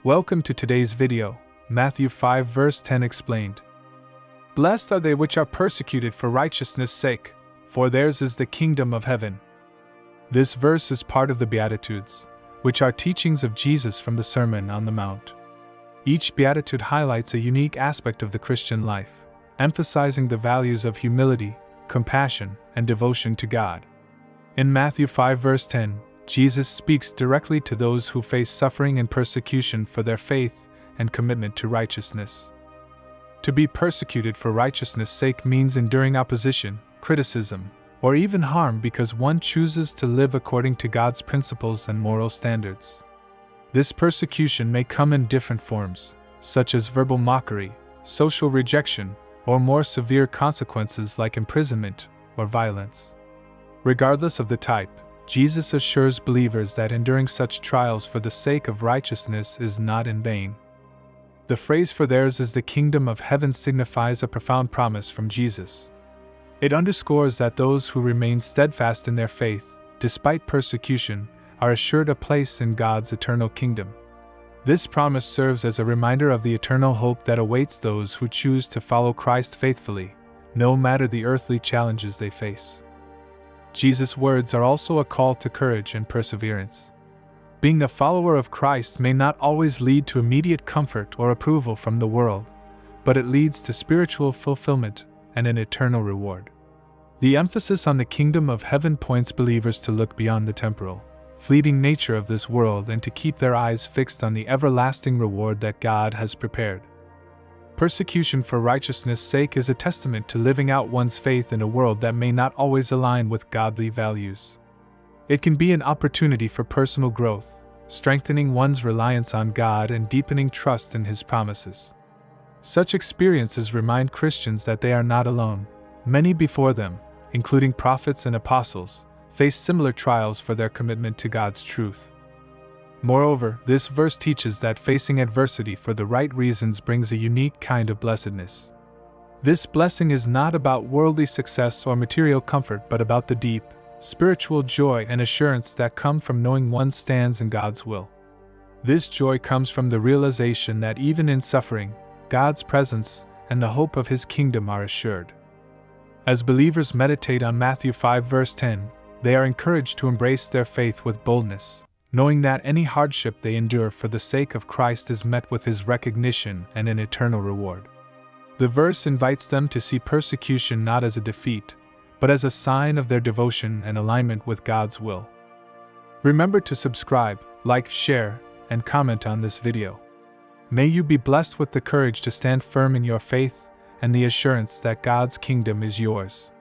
Welcome to today's video, Matthew 5 verse 10 explained. Blessed are they which are persecuted for righteousness' sake, for theirs is the kingdom of heaven. This verse is part of the Beatitudes, which are teachings of Jesus from the Sermon on the Mount. Each beatitude highlights a unique aspect of the Christian life, emphasizing the values of humility, compassion, and devotion to God. In Matthew 5 verse 10, Jesus speaks directly to those who face suffering and persecution for their faith and commitment to righteousness. To be persecuted for righteousness' sake means enduring opposition, criticism, or even harm because one chooses to live according to God's principles and moral standards. This persecution may come in different forms, such as verbal mockery, social rejection, or more severe consequences like imprisonment or violence. Regardless of the type, Jesus assures believers that enduring such trials for the sake of righteousness is not in vain. The phrase "for theirs is the kingdom of heaven" signifies a profound promise from Jesus. It underscores that those who remain steadfast in their faith, despite persecution, are assured a place in God's eternal kingdom. This promise serves as a reminder of the eternal hope that awaits those who choose to follow Christ faithfully, no matter the earthly challenges they face. Jesus' words are also a call to courage and perseverance. Being a follower of Christ may not always lead to immediate comfort or approval from the world, but it leads to spiritual fulfillment and an eternal reward. The emphasis on the kingdom of heaven points believers to look beyond the temporal, fleeting nature of this world and to keep their eyes fixed on the everlasting reward that God has prepared. Persecution for righteousness' sake is a testament to living out one's faith in a world that may not always align with godly values. It can be an opportunity for personal growth, strengthening one's reliance on God and deepening trust in His promises. Such experiences remind Christians that they are not alone. Many before them, including prophets and apostles, faced similar trials for their commitment to God's truth. Moreover, this verse teaches that facing adversity for the right reasons brings a unique kind of blessedness. This blessing is not about worldly success or material comfort but about the deep, spiritual joy and assurance that come from knowing one stands in God's will. This joy comes from the realization that even in suffering, God's presence and the hope of His kingdom are assured. As believers meditate on Matthew 5 verse 10, they are encouraged to embrace their faith with boldness, knowing that any hardship they endure for the sake of Christ is met with His recognition and an eternal reward. The verse invites them to see persecution not as a defeat, but as a sign of their devotion and alignment with God's will. Remember to subscribe, like, share, and comment on this video. May you be blessed with the courage to stand firm in your faith and the assurance that God's kingdom is yours.